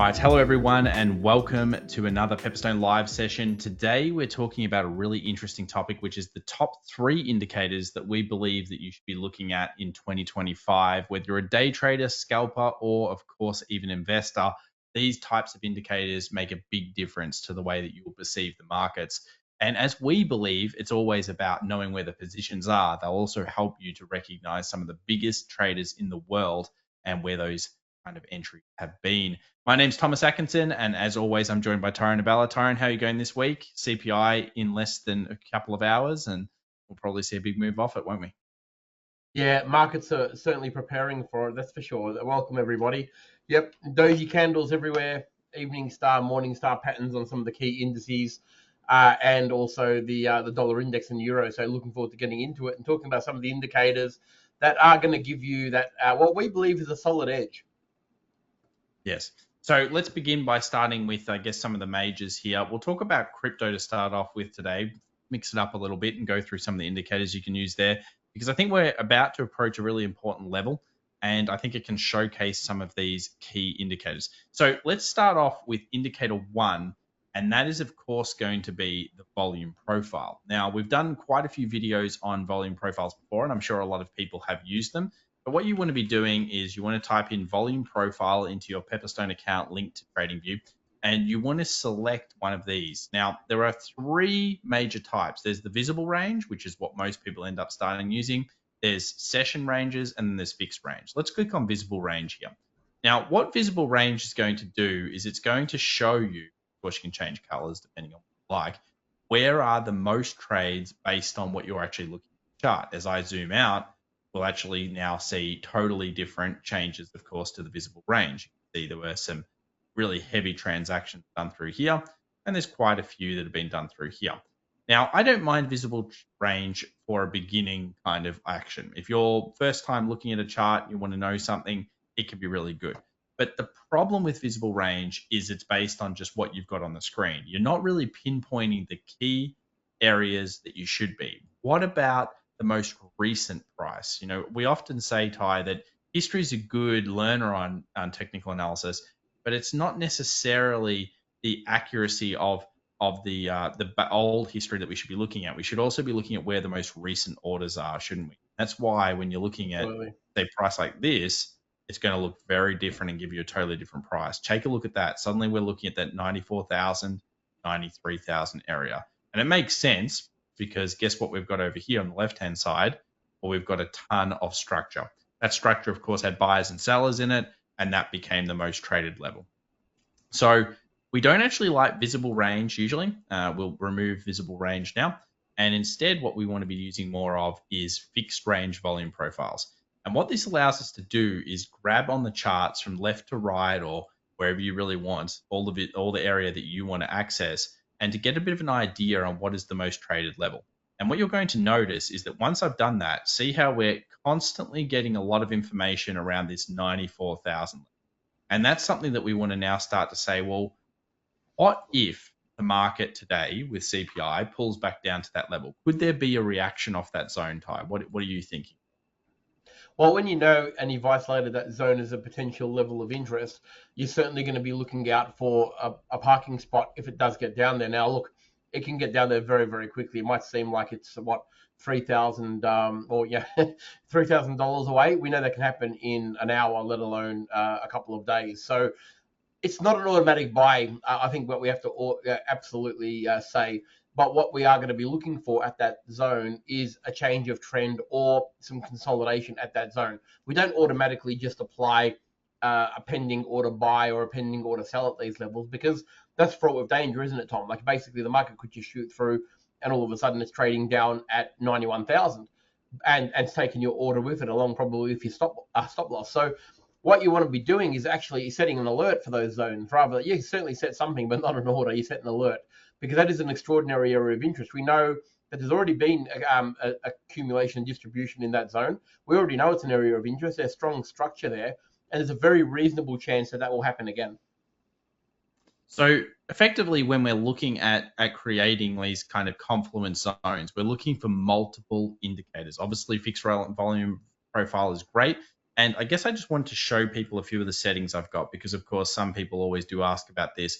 right, hello everyone and welcome to another Pepperstone live session. Today we're talking about a really interesting topic, which is the top 3 indicators that we believe that you should be looking at in 2025. Whether you're a day trader, scalper, or of course even investor, these types of indicators make a big difference to the way that you will perceive the markets. And as we believe, it's always about knowing where the positions are. They'll also help you to recognize some of the biggest traders in the world and where those kind of entries have been. My name's Thomas Atkinson, and as always, I'm joined by Tyrone Abella. Tyrone, how are you going this week? CPI in less than a couple of hours, and we'll probably see a big move off it, won't we? Yeah, markets are certainly preparing for it, that's for sure. Welcome, everybody. Yep, doji candles everywhere, evening star, morning star patterns on some of the key indices, and also the dollar index and euro. So looking forward to getting into it and talking about some of the indicators that are going to give you that what we believe is a solid edge. Yes. So let's begin by starting with, I guess, some of the majors here. We'll talk about crypto to start off with today, mix it up a little bit and go through some of the indicators you can use there, because I think we're about to approach a really important level, and I think it can showcase some of these key indicators. So let's start off with indicator 1, and that is, of course, going to be the volume profile. Now, we've done quite a few videos on volume profiles before, and I'm sure a lot of people have used them. But what you want to be doing is you want to type in volume profile into your Pepperstone account linked to TradingView, and you want to select one of these. Now, there are 3 major types. There's the visible range, which is what most people end up starting using. There's session ranges, and then there's fixed range. Let's click on visible range here. Now, what visible range is going to do is it's going to show you, of course, you can change colors depending on what you like, where are the most trades based on what you're actually looking at the chart. As I zoom out, we'll actually now see totally different changes, of course, to the visible range. You can see there were some really heavy transactions done through here, and there's quite a few that have been done through here. Now, I don't mind visible range for a beginning kind of action. If you're first time looking at a chart, you want to know something, it can be really good. But the problem with visible range is it's based on just what you've got on the screen. You're not really pinpointing the key areas that you should be. What about the most recent price? You know, we often say, Ty, that history is a good learner on technical analysis, but it's not necessarily the accuracy of the old history that we should be looking at. We should also be looking at where the most recent orders are, shouldn't we? That's why when you're looking at a price like this, it's going to look very different and give you a totally different price. Take a look at that. Suddenly we're looking at that 94,000, 93,000 area. And it makes sense because guess what we've got over here on the left-hand side? Well, we've got a ton of structure. That structure, of course, had buyers and sellers in it, and that became the most traded level. So we don't actually like visible range usually. We'll remove visible range now. And instead, what we want to be using more of is fixed range volume profiles. And what this allows us to do is grab on the charts from left to right or wherever you really want, all the area that you want to access, and to get a bit of an idea on what is the most traded level. And what you're going to notice is that once I've done that, see how we're constantly getting a lot of information around this 94,000. And that's something that we want to now start to say, well, what if the market today with CPI pulls back down to that level? Could there be a reaction off that zone, Ty? What are you thinking? Well, when you know and you've isolated that zone as a potential level of interest, you're certainly going to be looking out for a parking spot if it does get down there. Now, look, it can get down there very, very quickly. It might seem like it's $3,000 $3,000 away. We know that can happen in an hour, let alone a couple of days. So it's not an automatic buy. I think what we have to absolutely say. But what we are going to be looking for at that zone is a change of trend or some consolidation at that zone. We don't automatically just apply a pending order buy or a pending order sell at these levels, because that's fraught with danger, isn't it, Tom? Like basically the market could just shoot through and all of a sudden it's trading down at 91,000 and it's taking your order with it along, probably with your stop loss. So what you want to be doing is actually setting an alert for those zones. Rather, you certainly set something, but not an order. You set an alert, because that is an extraordinary area of interest. We know that there's already been accumulation and distribution in that zone. We already know it's an area of interest. There's strong structure there, and there's a very reasonable chance that will happen again. So effectively, when we're looking at creating these kind of confluence zones, we're looking for multiple indicators. Obviously, fixed volume profile is great, And I guess I just wanted to show people a few of the settings I've got because, of course, some people always do ask about this.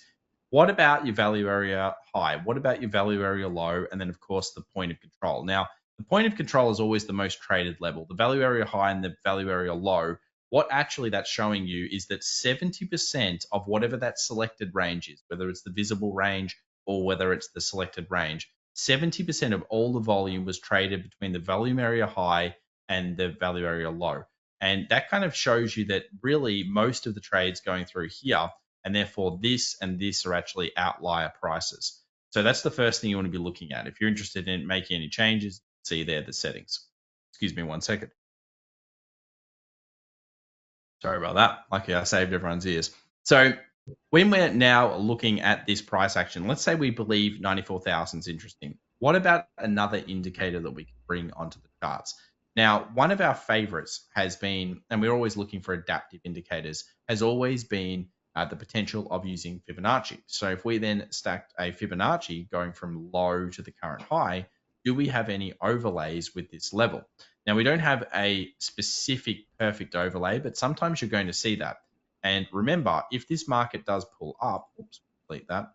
What about your value area high? What about your value area low? And then, of course, the point of control. Now, the point of control is always the most traded level. The value area high and the value area low, what actually that's showing you is that 70% of whatever that selected range is, whether it's the visible range or whether it's the selected range, 70% of all the volume was traded between the volume area high and the value area low. And that kind of shows you that really most of the trades going through here, and therefore this and this are actually outlier prices. So that's the first thing you want to be looking at. If you're interested in making any changes, see there the settings. Excuse me 1 second. Sorry about that. Lucky I saved everyone's ears. So when we're now looking at this price action, let's say we believe 94,000 is interesting. What about another indicator that we can bring onto the charts? Now, one of our favorites has been, and we're always looking for adaptive indicators, has always been the potential of using Fibonacci. So if we then stacked a Fibonacci going from low to the current high, do we have any overlays with this level? Now, we don't have a specific perfect overlay, but sometimes you're going to see that. And remember, if this market does pull up, oops, delete that.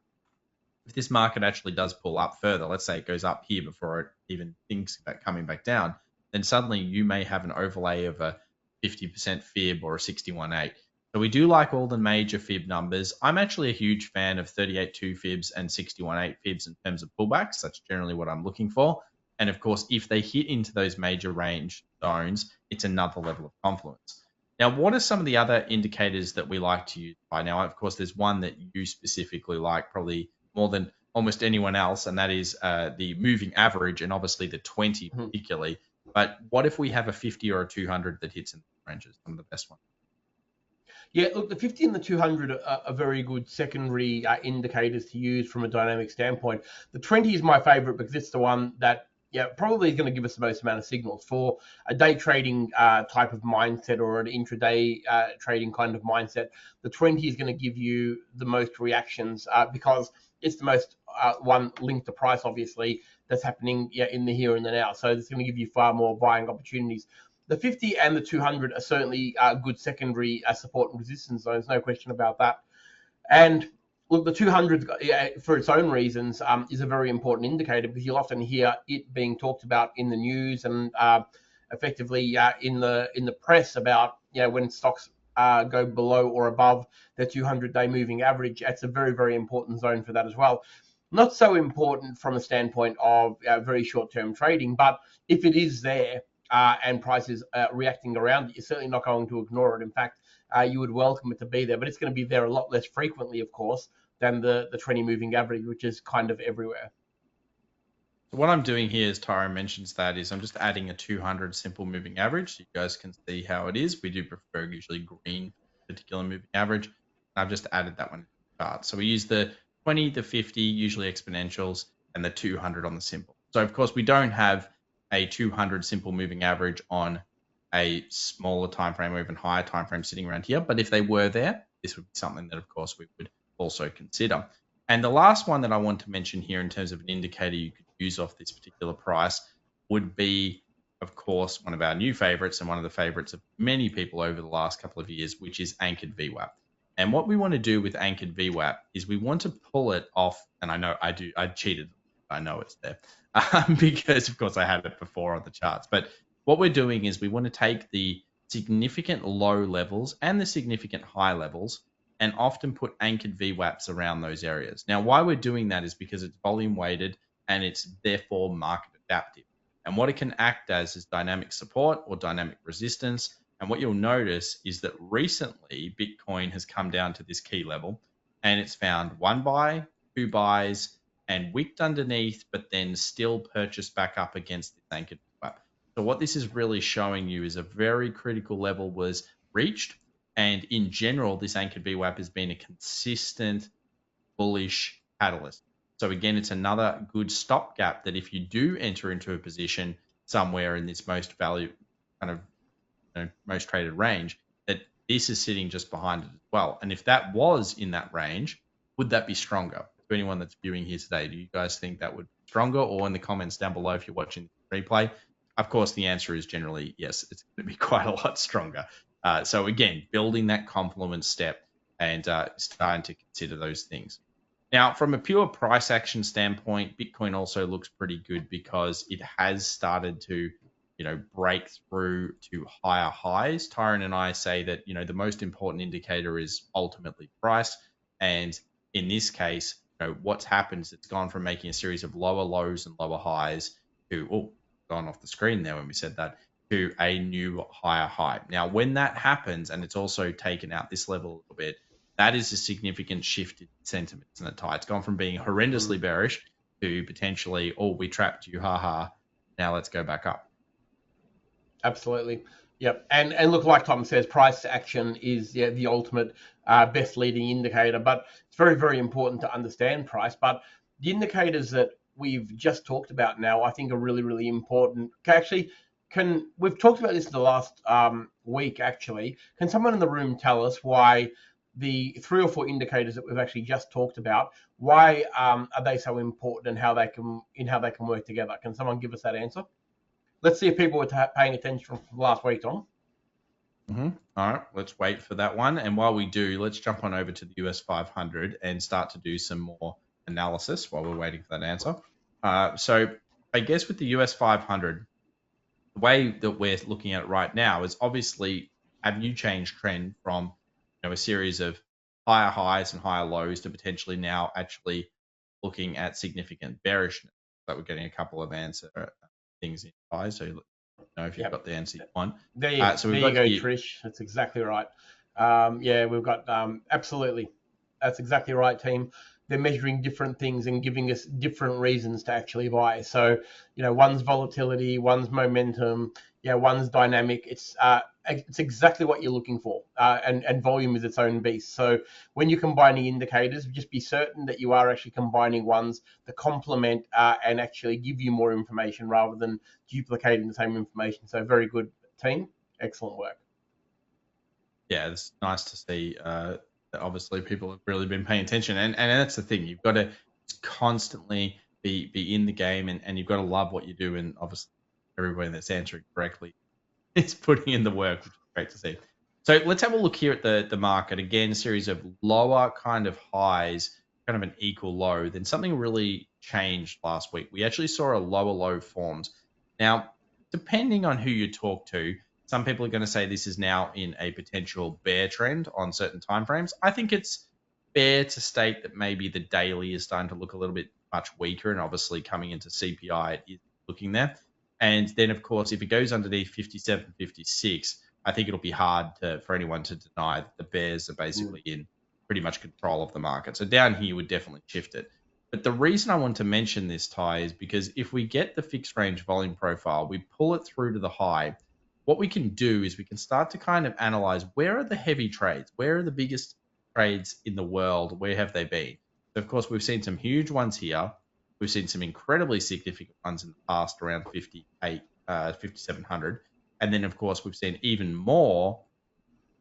If this market actually does pull up further, let's say it goes up here before it even thinks about coming back down, then suddenly you may have an overlay of a 50% fib or a 61.8. So we do like all the major fib numbers. I'm actually a huge fan of 38.2 fibs and 61.8 fibs in terms of pullbacks. That's generally what I'm looking for. And of course, if they hit into those major range zones, it's another level of confluence. Now, what are some of the other indicators that we like to use by now? Of course, there's one that you specifically like probably more than almost anyone else, and that is the moving average and obviously the 20 particularly. But what if we have a 50 or a 200 that hits in the ranges? Some of the best ones. Yeah, look, the 50 and the 200 are very good secondary indicators to use from a dynamic standpoint. The 20 is my favorite because it's the one that probably is going to give us the most amount of signals for a day trading type of mindset or an intraday trading kind of mindset. The 20 is going to give you the most reactions because it's the most one linked to price, obviously, that's happening in the here and the now. So it's going to give you far more buying opportunities. The 50 and the 200 are certainly good secondary support and resistance zones, no question about that. And look, the 200, for its own reasons, is a very important indicator because you'll often hear it being talked about in the news and effectively in the press about when stocks go below or above the 200-day moving average. That's a very, very important zone for that as well. Not so important from a standpoint of very short-term trading, but if it is there and prices reacting around it, you're certainly not going to ignore it. In fact, you would welcome it to be there, but it's going to be there a lot less frequently, of course, than the 20 moving average, which is kind of everywhere. What I'm doing here, as Tyron mentions that, is I'm just adding a 200 simple moving average. So you guys can see how it is. We do prefer usually green particular moving average. I've just added that one to the chart. So we use the 20, the 50, usually exponentials, and the 200 on the simple. So of course we don't have a 200 simple moving average on a smaller time frame or even higher time frame sitting around here. But if they were there, this would be something that of course we would also consider. And the last one that I want to mention here in terms of an indicator you could use off this particular price would be, of course, one of our new favorites and one of the favorites of many people over the last couple of years, which is anchored VWAP. And what we want to do with anchored VWAP is we want to pull it off. And I know I cheated. I know it's there because, of course, I had it before on the charts. But what we're doing is we want to take the significant low levels and the significant high levels and often put anchored VWAPs around those areas. Now, why we're doing that is because it's volume weighted and it's therefore market adaptive. And what it can act as is dynamic support or dynamic resistance. And what you'll notice is that recently Bitcoin has come down to this key level and it's found one buy, two buys, and wicked underneath, but then still purchased back up against this anchored VWAP. So what this is really showing you is a very critical level was reached. And in general, this anchored VWAP has been a consistent bullish catalyst. So again, it's another good stopgap that if you do enter into a position somewhere in this most value kind of most traded range, that this is sitting just behind it as well. And if that was in that range, would that be stronger? To anyone that's viewing here today, do you guys think that would be stronger? Or in the comments down below if you're watching the replay? Of course, the answer is generally yes, it's going to be quite a lot stronger. So again, building that complement step and starting to consider those things. Now, from a pure price action standpoint, Bitcoin also looks pretty good because it has started to, break through to higher highs. Tyron and I say that, the most important indicator is ultimately price. And in this case, what's happened is it's gone from making a series of lower lows and lower highs to, gone off the screen there when we said that, to a new higher high. Now, when that happens, and it's also taken out this level a little bit, that is a significant shift in sentiment, isn't it, Ty? It's gone from being horrendously bearish to potentially, we trapped you, haha. Now let's go back up. Absolutely. Yep. And look, like Tom says, price action is the ultimate best leading indicator, but it's very, very important to understand price. But the indicators that we've just talked about now, I think are really, really important. We've talked about this in the last week, actually. Can someone in the room tell us why the 3 or 4 indicators that we've actually just talked about, why are they so important and how they can work together? Can someone give us that answer? Let's see if people were paying attention from last week, Tom. All right, let's wait for that one. And while we do, let's jump on over to the US 500 and start to do some more analysis while we're waiting for that answer. So I guess with the US 500, the way that we're looking at it right now is obviously a new change trend from a series of higher highs and higher lows to potentially now actually looking at significant bearishness. But we're getting a couple of answer things in high. So if you've got the answer you want. There you go, Trish. That's exactly right. We've got absolutely. That's exactly right, team. They're measuring different things and giving us different reasons to actually buy. So, one's volatility, one's momentum, one's dynamic. It's exactly what you're looking for. And volume is its own beast. So when you're combining indicators, just be certain that you are actually combining ones that complement and actually give you more information rather than duplicating the same information. So very good, team. Excellent work. Yeah, it's nice to see obviously people have really been paying attention, and that's the thing, you've got to constantly be in the game, and you've got to love what you do, and obviously everybody that's answering correctly is putting in the work, which is great to see. So let's have a look here at the market. Again, a series of lower kind of highs, kind of an equal low. Then something really changed last week. We actually saw a lower low formed. Now, depending on who you talk to, some people are going to say this is now in a potential bear trend on certain timeframes. I think it's fair to state that maybe the daily is starting to look a little bit much weaker, and obviously coming into CPI, it is looking there. And then, of course, if it goes underneath 57, 56, I think it'll be hard for anyone to deny that the bears are basically in pretty much control of the market. So down here would definitely shift it. But the reason I want to mention this, Ty, is because if we get the fixed range volume profile, we pull it through to the high, what we can do is we can start to kind of analyze where are the heavy trades, where are the biggest trades in the world, where have they been? So, of course, we've seen some huge ones here. We've seen some incredibly significant ones in the past around 5,700. And then, of course, we've seen even more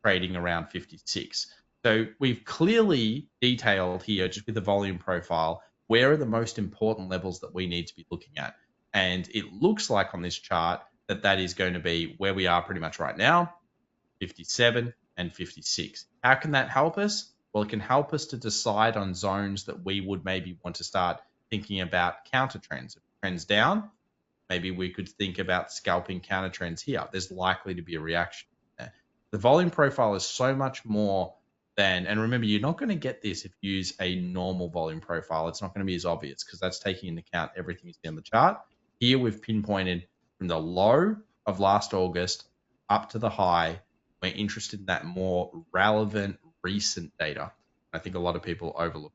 trading around 56. So we've clearly detailed here, just with the volume profile, where are the most important levels that we need to be looking at. And it looks like on this chart that is going to be where we are pretty much right now, 57 and 56. How can that help us? Well, it can help us to decide on zones that we would maybe want to start thinking about counter trends. If trends down, maybe we could think about scalping counter trends here. There's likely to be a reaction there. The volume profile is so much more than, and remember, you're not going to get this if you use a normal volume profile. It's not going to be as obvious because that's taking into account everything you see on the chart. Here we've pinpointed from the low of last August up to the high. We're interested in that more relevant recent data. I think a lot of people overlook.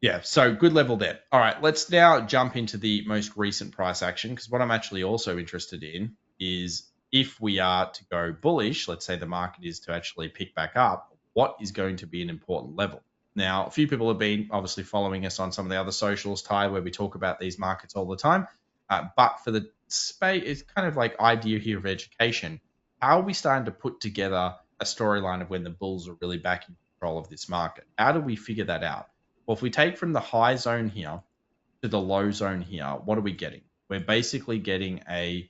Yeah, so good level there. All right, let's now jump into the most recent price action, because what I'm actually also interested in is if we are to go bullish, let's say the market is to actually pick back up, what is going to be an important level? Now, a few people have been obviously following us on some of the other socials, Ty, where we talk about these markets all the time. But for the space, it's kind of like idea here of education. How are we starting to put together a storyline of when the bulls are really back in control of this market? How do we figure that out? Well, if we take from the high zone here to the low zone here, what are we getting? We're basically getting a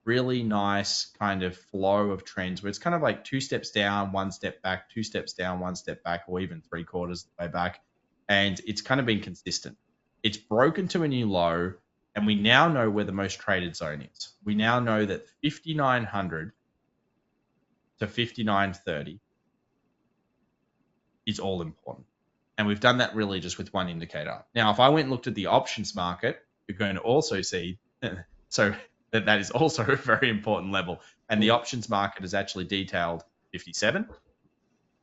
really nice kind of flow of trends where it's kind of like 2 steps down, 1 step back, 2 steps down, 1 step back, or even 3/4 of the way back. And it's kind of been consistent. It's broken to a new low, and we now know where the most traded zone is. We now know that 5,900 to 5,930 is all important. And we've done that really just with one indicator. Now, if I went and looked at the options market, you're going to also see so that is also a very important level. And the options market is actually detailed 57,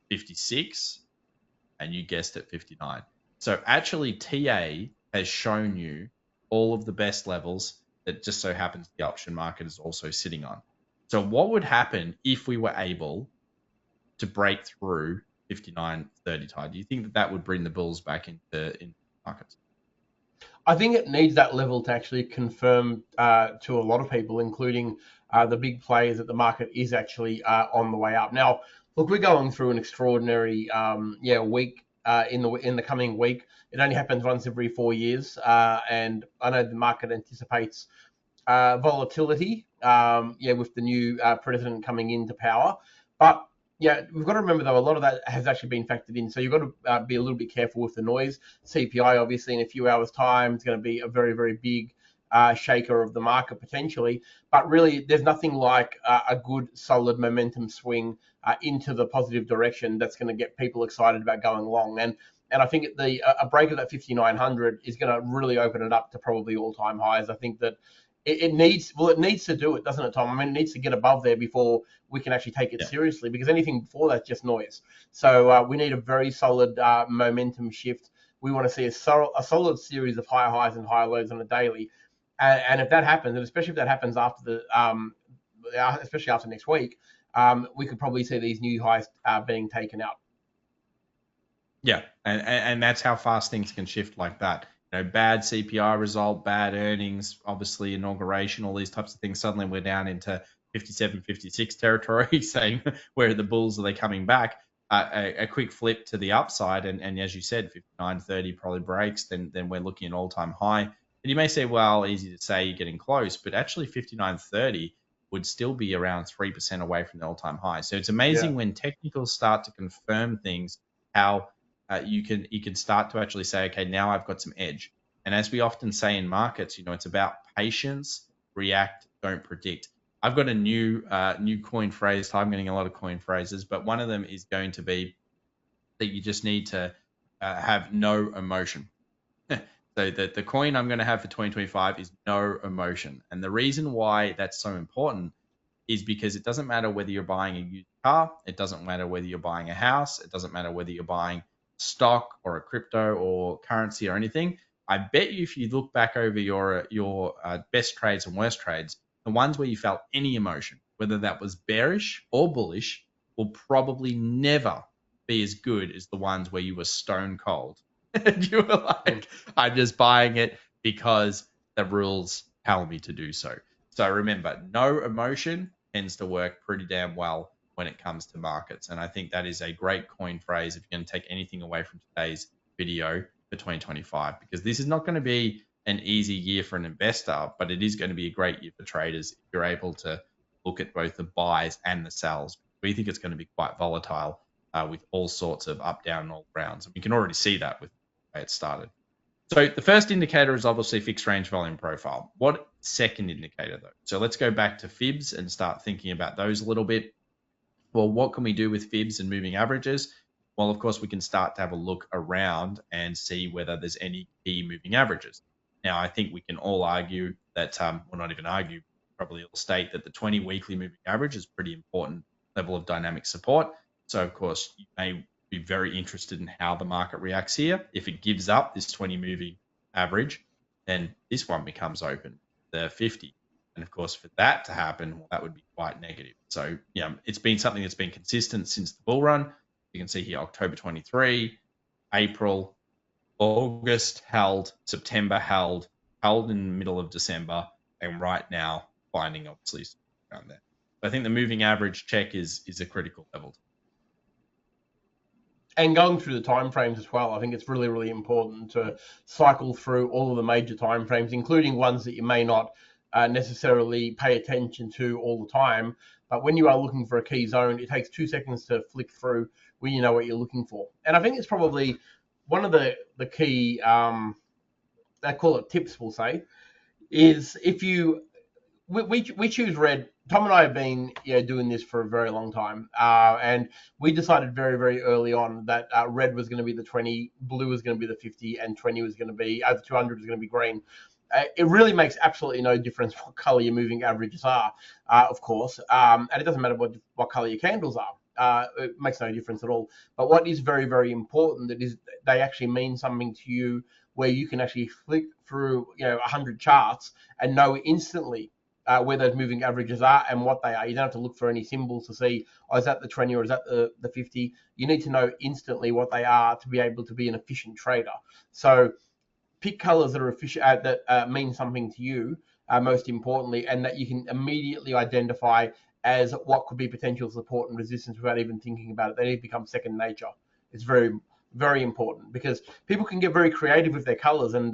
56, and you guessed it, 59. So actually TA has shown you all of the best levels that just so happens the option market is also sitting on. So what would happen if we were able to break through 59.30 tide? Do you think that would bring the bulls back into markets? I think it needs that level to actually confirm to a lot of people, including the big players, that the market is actually on the way up. Now, look, we're going through an extraordinary week in the coming week. It only happens once every 4 years, and I know the market anticipates volatility, with the new president coming into power. But yeah, we've got to remember, though, a lot of that has actually been factored in. So you've got to be a little bit careful with the noise. CPI, obviously, in a few hours' time, is going to be a very, very big shaker of the market potentially. But really, there's nothing like a good, solid momentum swing into the positive direction that's going to get people excited about going long. And I think a break of that 5,900 is going to really open it up to probably all-time highs. I think that it needs to do it, doesn't it, Tom? I mean, it needs to get above there before we can actually take it seriously, because anything before that's just noise. So we need a very solid momentum shift. We want to see a solid series of higher highs and higher lows on a daily. And if that happens, and especially if that happens after especially after next week, we could probably see these new highs being taken out. Yeah, and that's how fast things can shift like that. Bad CPI result, bad earnings, obviously inauguration, all these types of things. Suddenly we're down into 57, 56 territory, saying where are the bulls? Are they coming back? A quick flip to the upside, and as you said, 59.30 probably breaks, then we're looking at all-time high. And you may say, well, easy to say, you're getting close, but actually 59.30 would still be around 3% away from the all-time high. So it's amazing when technicals start to confirm things, how you can start to actually say, okay, now I've got some edge. And as we often say in markets, it's about patience, react, don't predict. I've got a new coin phrase. I'm getting a lot of coin phrases, but one of them is going to be that you just need to have no emotion. So the coin I'm going to have for 2025 is no emotion. And the reason why that's so important is because it doesn't matter whether you're buying a used car, it doesn't matter whether you're buying a house, it doesn't matter whether you're buying stock or a crypto or currency or anything. I bet you if you look back over your best trades and worst trades, the ones where you felt any emotion, whether that was bearish or bullish, will probably never be as good as the ones where you were stone cold. And you were like, I'm just buying it because the rules tell me to do so. So remember, no emotion tends to work pretty damn well when it comes to markets. And I think that is a great coin phrase if you're going to take anything away from today's video for 2025, because this is not going to be an easy year for an investor, but it is going to be a great year for traders if you're able to look at both the buys and the sells. We think it's going to be quite volatile with all sorts of up, down, and all rounds. And we can already see that with the way it started. So the first indicator is obviously fixed range volume profile. What second indicator though? So let's go back to fibs and start thinking about those a little bit. Well, what can we do with fibs and moving averages? Well, of course, we can start to have a look around and see whether there's any key moving averages. Now, I think we can all argue that, well, not even argue, probably all state that the 20 weekly moving average is pretty important level of dynamic support. So, of course, you may be very interested in how the market reacts here. If it gives up this 20 moving average, then this one becomes open, the 50. And of course, for that to happen, well, that would be quite negative. So, it's been something that's been consistent since the bull run. You can see here, October 23, April, August held, September held in the middle of December, and right now finding obviously around there. But I think the moving average check is a critical level. And going through the time frames as well, I think it's really, really important to cycle through all of the major time frames, including ones that you may not necessarily pay attention to all the time. But when you are looking for a key zone, it takes 2 seconds to flick through when you know what you're looking for. And I think it's probably one of the key, they call it tips, we'll say, is if you we choose red. Tom and I have been doing this for a very long time, and we decided very, very early on that red was going to be the 20, blue was going to be the 50, and 20 was going to be over 200 was going to be green. It really makes absolutely no difference what color your moving averages are, of course, and it doesn't matter what color your candles are. It makes no difference at all. But what is very, very important that is they actually mean something to you, where you can actually flick through 100 charts and know instantly where those moving averages are and what they are. You don't have to look for any symbols to see, is that the 20 or is that the 50? You need to know instantly what they are to be able to be an efficient trader. So pick colors that are efficient, that mean something to you, most importantly, and that you can immediately identify as what could be potential support and resistance without even thinking about it. They need to become second nature. It's very, very important, because people can get very creative with their colors, and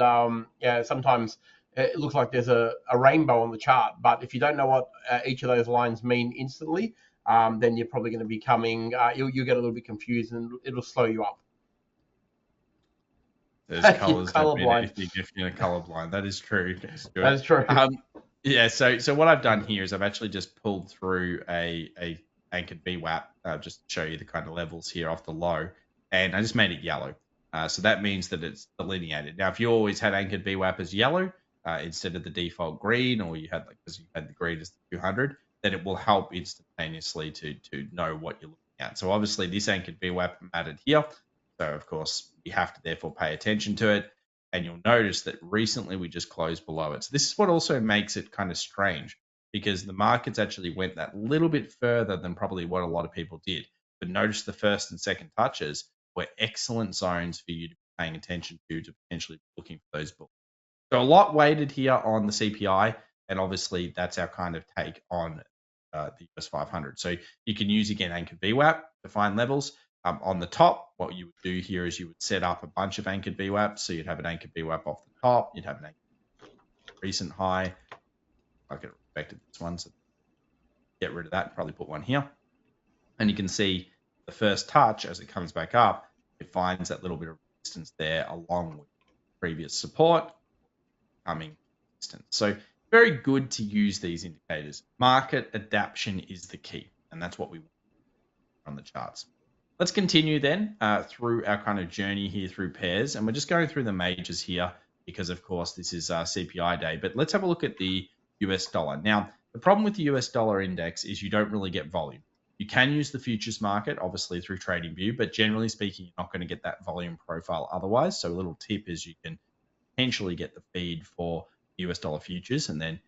sometimes it looks like there's a rainbow on the chart, but if you don't know what each of those lines mean instantly, then you're probably going to be you'll get a little bit confused, and it'll slow you up. There's colours don't mean anything if you're colorblind. That is true. That is true. Yeah. So what I've done here is I've actually just pulled through a anchored VWAP, just to show you the kind of levels here off the low, and I just made it yellow. So that means that it's delineated. Now, if you always had anchored VWAP as yellow instead of the default green, or you had the green as the 200, then it will help instantaneously to know what you're looking at. So obviously this anchored VWAP added here. So of course you have to therefore pay attention to it, and you'll notice that recently we just closed below it. So this is what also makes it kind of strange, because the markets actually went that little bit further than probably what a lot of people did. But notice the first and second touches were excellent zones for you to be paying attention to potentially looking for those bulls. So a lot weighted here on the CPI, and obviously that's our kind of take on the US 500. So you can use, again, anchored VWAP to find levels. On the top, what you would do here is you would set up a bunch of anchored VWAPs. So you'd have an anchored VWAP off the top, you'd have an anchored recent high. I could have respected this one, so get rid of that and probably put one here. And you can see the first touch, as it comes back up, it finds that little bit of resistance there along with previous support coming resistance. So very good to use these indicators. Market adaptation is the key, and that's what we want on the charts. Let's continue then through our kind of journey here through pairs, and we're just going through the majors here because, of course, this is CPI day. But let's have a look at the US dollar. Now, the problem with the US dollar index is you don't really get volume. You can use the futures market, obviously, through TradingView, but generally speaking, you're not going to get that volume profile otherwise. So a little tip is you can potentially get the feed for US dollar futures and then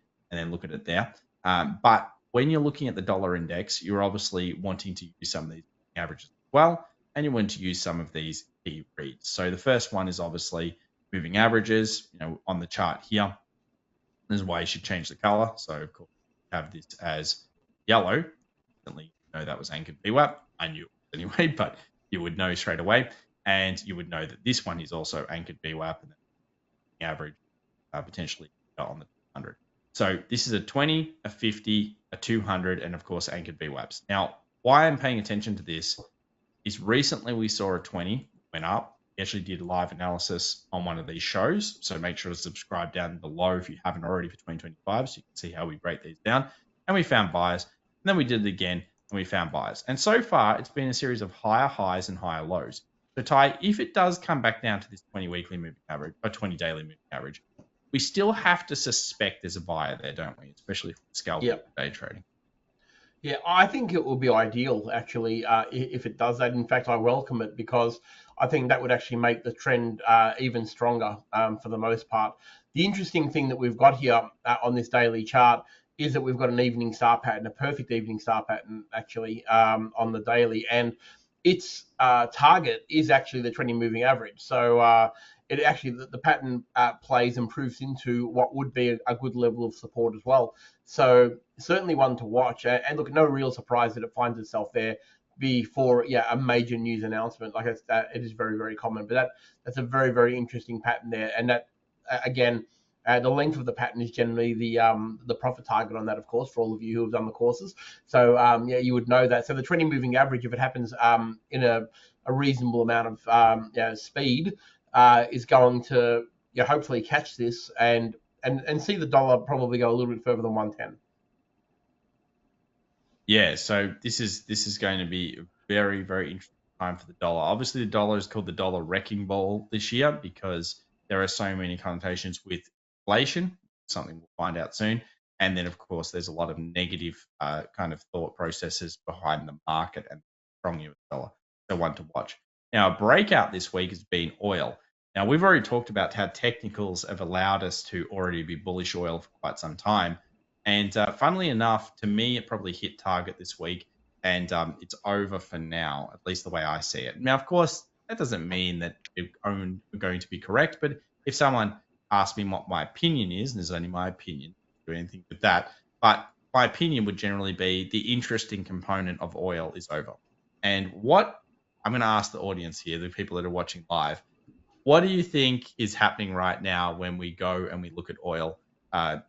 look at it there. But when you're looking at the dollar index, you're obviously wanting to use some of these averages as well, and you want to use some of these key reads. So the first one is obviously moving averages. On the chart here, there's why you should change the color. So of course, have this as yellow. Instantly know that was anchored VWAP. I knew it anyway, but you would know straight away, and you would know that this one is also anchored VWAP, and then the average potentially on the 200. So this is a 20, a 50, a 200, and of course anchored VWAPs. Now, why I'm paying attention to this is recently we saw a 20 went up. We actually did a live analysis on one of these shows, so make sure to subscribe down below if you haven't already for 2025, so you can see how we break these down. And we found buyers, and then we did it again, and we found buyers. And so far, it's been a series of higher highs and higher lows. So Ty, if it does come back down to this 20 weekly moving average, or 20 daily moving average, we still have to suspect there's a buyer there, don't we? Especially for scalping day trading. Yeah, I think it will be ideal, actually, if it does that. In fact, I welcome it, because I think that would actually make the trend even stronger for the most part. The interesting thing that we've got here on this daily chart is that we've got an evening star pattern, a perfect evening star pattern, actually, on the daily. And its target is actually the 20 moving average. So it actually, the pattern plays and proves into what would be a good level of support as well. So certainly one to watch. And look, no real surprise that it finds itself there. before a major news announcement. Like it is very, very common. But that's a very, very interesting pattern there. And that again, the length of the pattern is generally the profit target on that, of course, for all of you who have done the courses. So you would know that. So the 20 moving average, if it happens in a reasonable amount of speed, is going to hopefully catch this and see the dollar probably go a little bit further than 110. Yeah, so this is going to be a very, very interesting time for the dollar. Obviously, the dollar is called the dollar wrecking ball this year because there are so many connotations with inflation, something we'll find out soon. And then, of course, there's a lot of negative kind of thought processes behind the market and strong US dollar. So one to watch. Now, a breakout this week has been oil. Now, we've already talked about how technicals have allowed us to already be bullish oil for quite some time. And funnily enough, to me, it probably hit target this week, and it's over for now, at least the way I see it. Now, of course, that doesn't mean that we're going to be correct, but if someone asks me what my opinion is, and there's only my opinion, do anything with that, but my opinion would generally be the interesting component of oil is over. And what I'm going to ask the audience here, the people that are watching live, what do you think is happening right now when we go and we look at oil?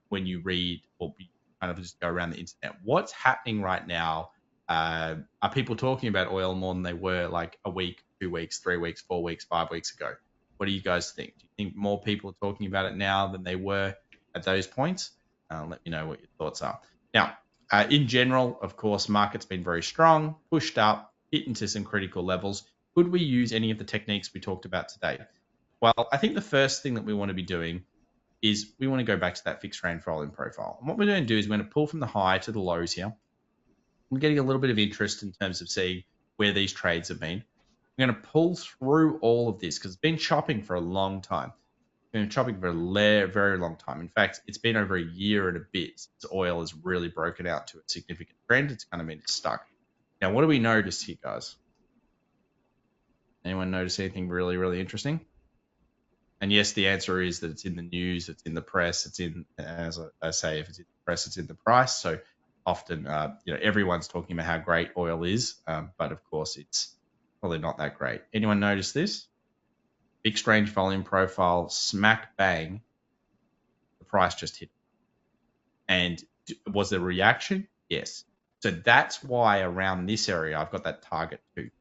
When you read or kind of just go around the internet, what's happening right now? Are people talking about oil more than they were like a week, 2 weeks, 3 weeks, 4 weeks, 5 weeks ago? What do you guys think? Do you think more people are talking about it now than they were at those points? Let me know what your thoughts are. Now, in general, of course, market's been very strong, pushed up, hit into some critical levels. Could we use any of the techniques we talked about today? Well, I think the first thing that we want to be doing is we want to go back to that fixed range volume profile. And what we're going to do is we're going to pull from the high to the lows here. We're getting a little bit of interest in terms of seeing where these trades have been. We're going to pull through all of this because it's been chopping for a long time. It's been chopping for a very long time. In fact, it's been over a year and a bit since oil has really broken out to a significant trend. It's kind of been stuck. Now, what do we notice here, guys? Anyone notice anything really, really interesting? And yes, the answer is that it's in the news, it's in the press, it's in, as I say, if it's in the press, it's in the price. So often, everyone's talking about how great oil is, but of course, it's probably not that great. Anyone notice this? Fixed range volume profile, smack bang, the price just hit. And was there a reaction? Yes. So that's why around this area, I've got that target too.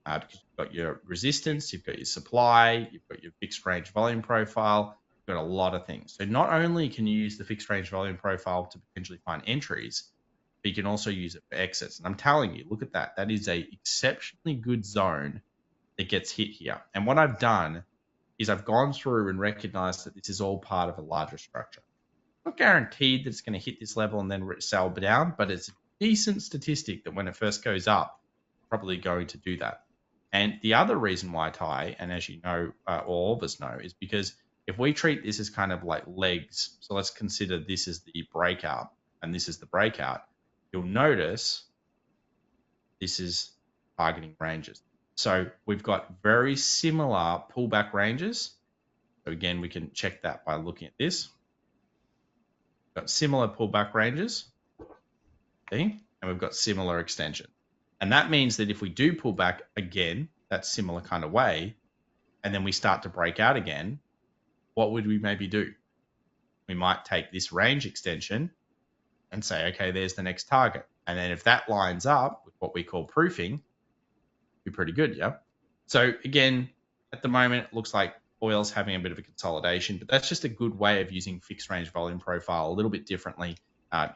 Because you've got your resistance, you've got your supply, you've got your fixed range volume profile, you've got a lot of things. So not only can you use the fixed range volume profile to potentially find entries, but you can also use it for exits. And I'm telling you, look at that. That is a exceptionally good zone that gets hit here. And what I've done is I've gone through and recognized that this is all part of a larger structure. Not guaranteed that it's going to hit this level and then sell down, but it's a decent statistic that when it first goes up, it's probably going to do that. And the other reason why, Ty, and as you know, all of us know, is because if we treat this as kind of like legs, so let's consider this is the breakout and this is the breakout, you'll notice this is targeting ranges. So we've got very similar pullback ranges. So again, we can check that by looking at this. We've got similar pullback ranges, okay? And we've got similar extension. And that means that if we do pull back again, that similar kind of way, and then we start to break out again, what would we maybe do? We might take this range extension and say, okay, there's the next target. And then if that lines up with what we call proofing, it'd be pretty good, yeah? So again, at the moment, it looks like oil's having a bit of a consolidation, but that's just a good way of using fixed range volume profile a little bit differently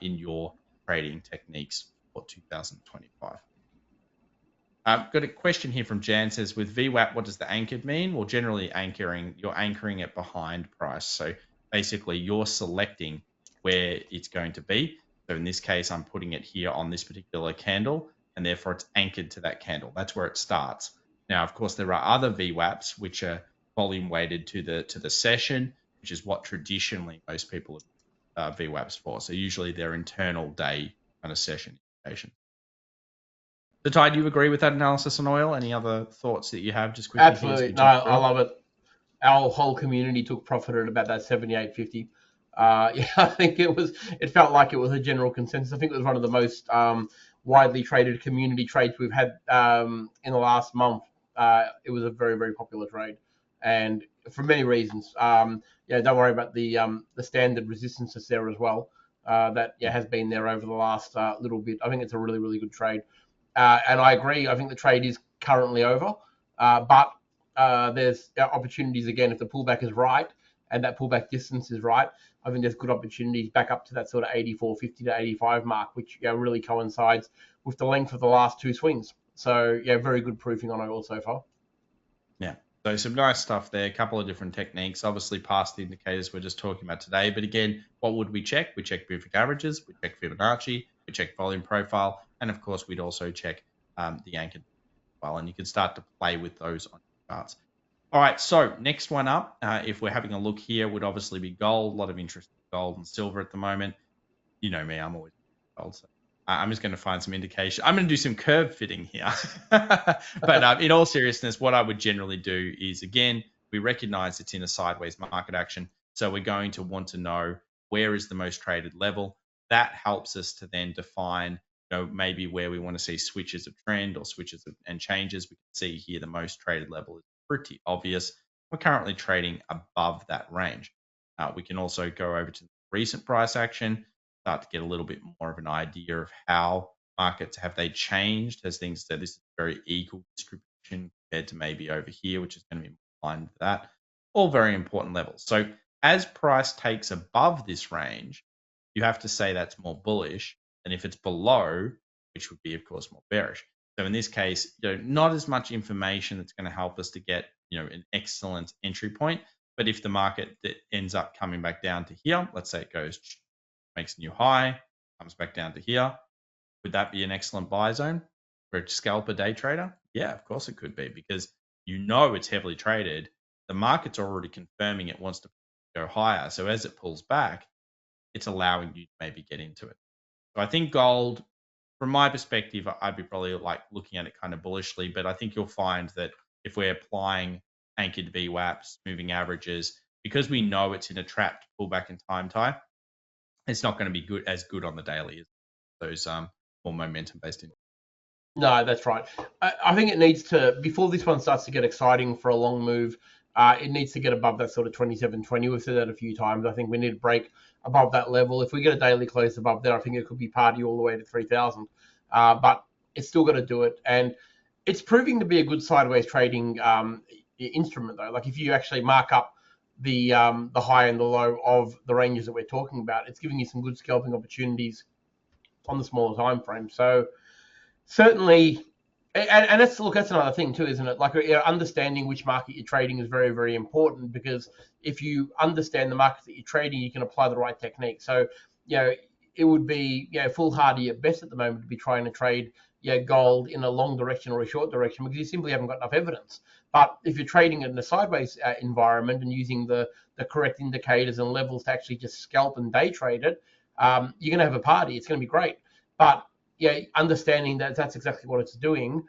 in your trading techniques for 2025. I've got a question here from Jan. Says, with VWAP, what does the anchored mean? Well, generally you're anchoring it behind price. So basically you're selecting where it's going to be. So in this case, I'm putting it here on this particular candle, and therefore it's anchored to that candle. That's where it starts. Now, of course, there are other VWAPs which are volume weighted to the session, which is what traditionally most people have VWAPs for. So usually they're internal day kind of session indication. So, Ty, do you agree with that analysis on oil? Any other thoughts that you have just quickly? Absolutely. No, I love it. Our whole community took profit at about that 78.50. Yeah, I think it felt like it was a general consensus. I think it was one of the most widely traded community trades we've had in the last month, it was a very, very popular trade, and for many reasons. Don't worry about the standard resistances there as well. That has been there over the last little bit. I think it's a really, really good trade, and I agree. I think the trade is currently over, but there's opportunities again if the pullback is right and that pullback distance is right. I think there's good opportunities back up to that sort of 84.50 to 85 mark, which really coincides with the length of the last two swings. So very good proofing on oil so far. Yeah. So some nice stuff there. A couple of different techniques. Obviously, past the indicators we're just talking about today. But again, what would we check? We check moving averages. We check Fibonacci. We check volume profile. And of course, we'd also check the anchored well. And you can start to play with those on your charts. All right. So next one up, if we're having a look here, would obviously be gold. A lot of interest in gold and silver at the moment. You know me, I'm always gold. So I'm just going to find some indication. I'm going to do some curve fitting here. But in all seriousness, what I would generally do is, again, we recognize it's in a sideways market action. So we're going to want to know where is the most traded level. That helps us to then define, maybe where we want to see switches of trend or switches and changes. We can see here the most traded level is pretty obvious. We're currently trading above that range. We can also go over to the recent price action, start to get a little bit more of an idea of how markets have they changed. As things said, this is very equal distribution compared to maybe over here, which is going to be more aligned with that. All very important levels. So as price takes above this range, you have to say that's more bullish than if it's below, which would be, of course, more bearish. So in this case, not as much information that's going to help us to get, an excellent entry point. But if the market that ends up coming back down to here, let's say it goes, makes a new high, comes back down to here, would that be an excellent buy zone for a scalper day trader? Yeah, of course it could be, because it's heavily traded. The market's already confirming it wants to go higher. So as it pulls back, it's allowing you to maybe get into it. So I think gold, from my perspective, I'd be probably like looking at it kind of bullishly, but I think you'll find that if we're applying anchored VWAPs, moving averages, because we know it's in a trapped pullback and time tie, it's not going to be as good on the daily as those more momentum based in. No, that's right. I think it needs to, before this one starts to get exciting for a long move, it needs to get above that sort of 27.20. We've said that a few times. I think we need to break above that level. If we get a daily close above there, I think it could be party all the way to 3,000. But it's still got to do it. And it's proving to be a good sideways trading instrument, though. Like if you actually mark up the high and the low of the ranges that we're talking about, it's giving you some good scalping opportunities on the smaller time frame. So certainly, and that's another thing too, isn't it? Like understanding which market you're trading is very, very important, because if you understand the markets that you're trading, you can apply the right technique. So it would be foolhardy at best at the moment to be trying to trade gold in a long direction or a short direction, because you simply haven't got enough evidence. But if you're trading it in a sideways environment and using the correct indicators and levels to actually just scalp and day trade it, you're going to have a party. It's going to be great. But understanding that that's exactly what it's doing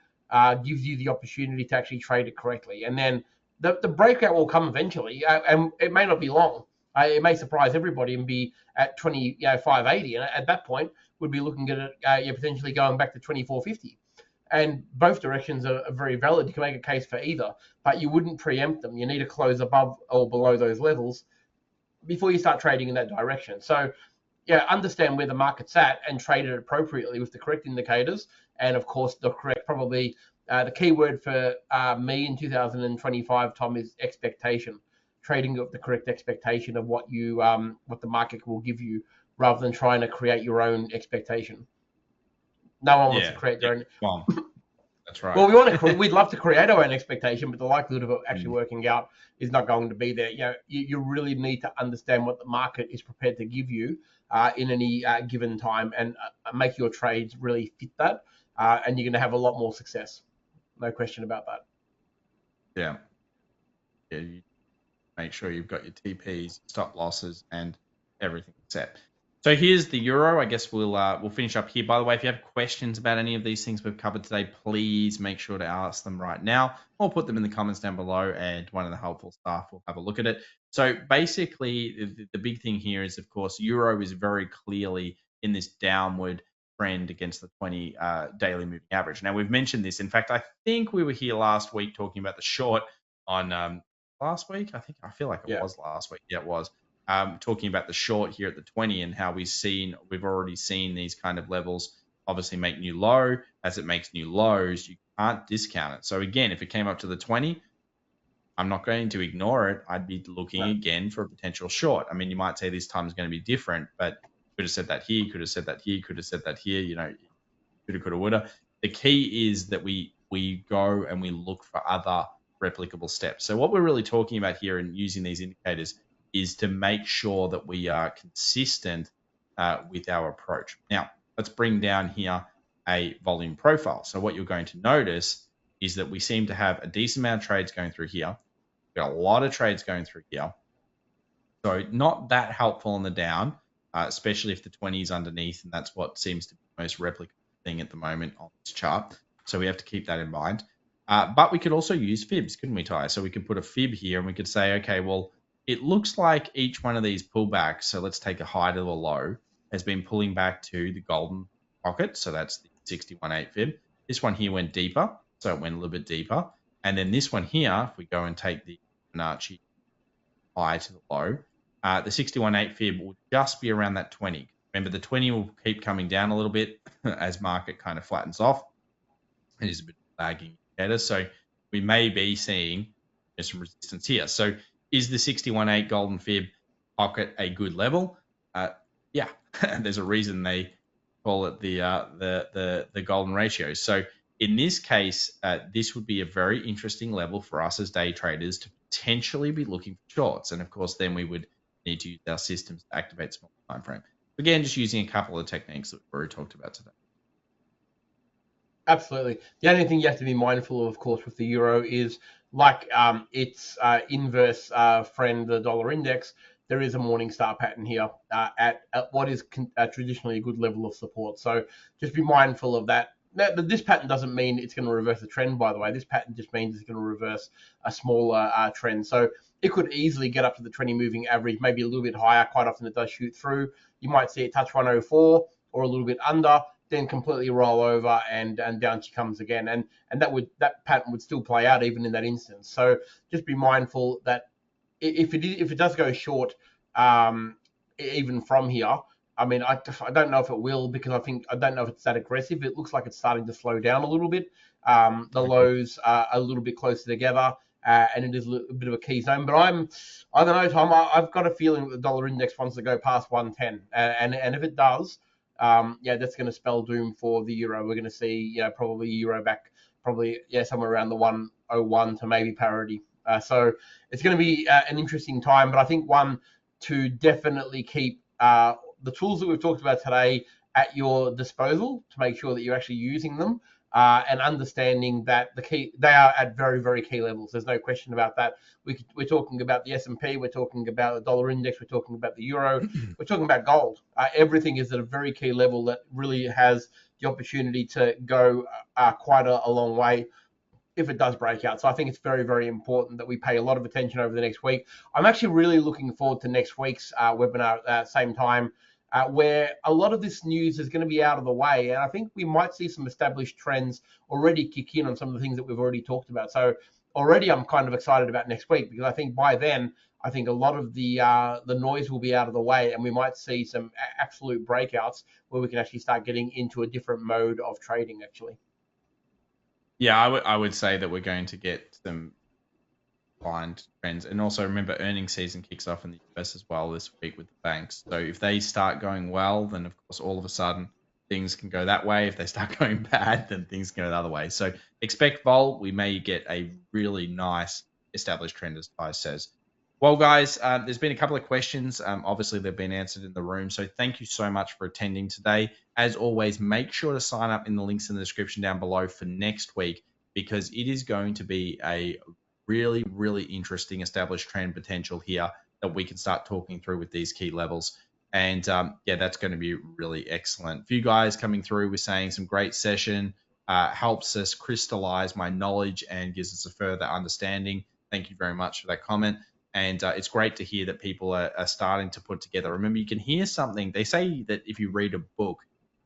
gives you the opportunity to actually trade it correctly. And then the breakout will come eventually, and it may not be long. It may surprise everybody and be at 580, and at that point, we'd be looking at it potentially going back to 24.50. And both directions are very valid. You can make a case for either, but you wouldn't preempt them. You need to close above or below those levels before you start trading in that direction. So understand where the market's at and trade it appropriately with the correct indicators. And of course, the correct, probably the key word for me in 2025, Tom, is expectation. Trading with the correct expectation of what the market will give you, rather than trying to create your own expectation. No one wants to create their own. Well, that's right. Well, we'd love to create our own expectation, but the likelihood of it actually working out is not going to be there. You really need to understand what the market is prepared to give you in any given time, and make your trades really fit that, and you're going to have a lot more success. No question about that. Yeah. You make sure you've got your TPs, stop losses, and everything set. So here's the euro. I guess we'll finish up here. By the way, if you have questions about any of these things we've covered today, please make sure to ask them right now, or put them in the comments down below, and one of the helpful staff will have a look at it. So basically, the big thing here is, of course, euro is very clearly in this downward trend against the 20 daily moving average. Now, we've mentioned this. In fact, I think we were here last week talking about the short on last week. I feel like it was last week. Yeah, it was. Talking about the short here at the 20 and how we've already seen these kind of levels obviously make new low. As it makes new lows, you can't discount it. So again, if it came up to the 20, I'm not going to ignore it. I'd be looking again for a potential short. I mean, you might say this time is going to be different, but could have said that here, could have said that here, could have said that here, coulda, woulda. The key is that we go and we look for other replicable steps. So what we're really talking about here in using these indicators is to make sure that we are consistent with our approach. Now, let's bring down here a volume profile. So what you're going to notice is that we seem to have a decent amount of trades going through here. We've got a lot of trades going through here. So not that helpful on the down, especially if the 20 is underneath, and that's what seems to be the most replicable thing at the moment on this chart. So we have to keep that in mind. But we could also use fibs, couldn't we, Ty? So we could put a fib here and we could say, okay, well, it looks like each one of these pullbacks, so let's take a high to a low, has been pulling back to the golden pocket. So that's the 61.8 fib. This one here went deeper, so it went a little bit deeper. And then this one here, if we go and take the Fibonacci high to the low, the 61.8 fib will just be around that 20. Remember, the 20 will keep coming down a little bit as market kind of flattens off. It is a bit lagging indicator. So we may be seeing some resistance here. So is the 61.8 golden fib pocket a good level? Yeah, there's a reason they call it the golden ratio. So in this case, this would be a very interesting level for us as day traders to potentially be looking for shorts. And of course, then we would need to use our systems to activate small time frame. Again, just using a couple of techniques that we've already talked about today. Absolutely. The only thing you have to be mindful of course, with the euro is like its inverse friend, the dollar index. There is a morning star pattern here at what is traditionally a good level of support. So just be mindful of that. But this pattern doesn't mean it's going to reverse the trend, by the way. This pattern just means it's going to reverse a smaller trend. So it could easily get up to the 20 moving average, maybe a little bit higher. Quite often it does shoot through. You might see it touch 104 or a little bit under, then completely roll over and down she comes again. And that pattern would still play out even in that instance. So just be mindful that if it does go short, even from here, I mean, I don't know if it will, because I don't know if it's that aggressive. It looks like it's starting to slow down a little bit. The lows are a little bit closer together, and it is a bit of a key zone. But I don't know, Tom. I've got a feeling that the dollar index wants to go past 110, and if it does, that's going to spell doom for the euro. We're going to see, probably euro back, somewhere around the 101 to maybe parity. So it's going to be an interesting time. But I think one to definitely keep the tools that we've talked about today at your disposal to make sure that you're actually using them and understanding that they are at very, very key levels. There's no question about that. We're talking about the S&P, we're talking about the dollar index, we're talking about the euro, we're talking about gold. Everything is at a very key level that really has the opportunity to go quite a long way if it does break out. So I think it's very, very important that we pay a lot of attention over the next week. I'm actually really looking forward to next week's webinar at the same time, where a lot of this news is going to be out of the way. And I think we might see some established trends already kick in on some of the things that we've already talked about. So already I'm kind of excited about next week, because I think by then, I think a lot of the noise will be out of the way, and we might see some absolute breakouts where we can actually start getting into a different mode of trading, actually. Yeah, I would say that we're going to get some blind trends. And also remember, earnings season kicks off in the US as well this week with the banks. So if they start going well, then of course all of a sudden things can go that way. If they start going bad, then things can go the other way. So expect vol. We may get a really nice established trend, as Ty says. Well, guys, there's been a couple of questions. Obviously, they've been answered in the room. So thank you so much for attending today. As always, make sure to sign up in the links in the description down below for next week, because it is going to be a really, really interesting established trend potential here that we can start talking through with these key levels. And that's going to be really excellent. A few guys coming through with saying some great session, helps us crystallize my knowledge and gives us a further understanding. Thank you very much for that comment. And it's great to hear that people are starting to put together. Remember, you can hear something. They say that if you read a book,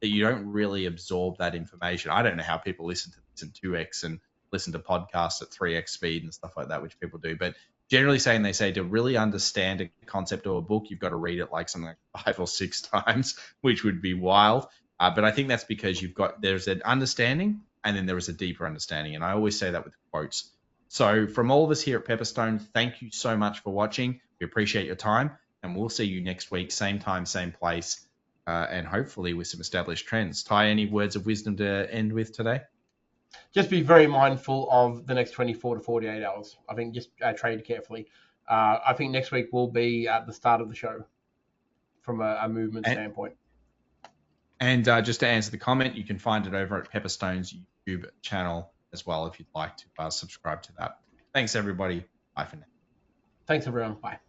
that you don't really absorb that information. I don't know how people listen to this in 2x and listen to podcasts at 3x speed and stuff like that, which people do. But generally saying, they say to really understand a concept or a book, you've got to read it like something like 5 or 6 times, which would be wild. But I think that's because there's an understanding and then there is a deeper understanding. And I always say that with quotes. So from all of us here at Pepperstone, thank you so much for watching. We appreciate your time, and we'll see you next week, same time, same place, and hopefully with some established trends. Ty, any words of wisdom to end with today? Just be very mindful of the next 24 to 48 hours. I think just trade carefully. I think next week will be at the start of the show from a movement standpoint. And just to answer the comment, you can find it over at Pepperstone's YouTube channel as well if you'd like to subscribe to that. Thanks, everybody. Bye for now. Thanks, everyone. Bye.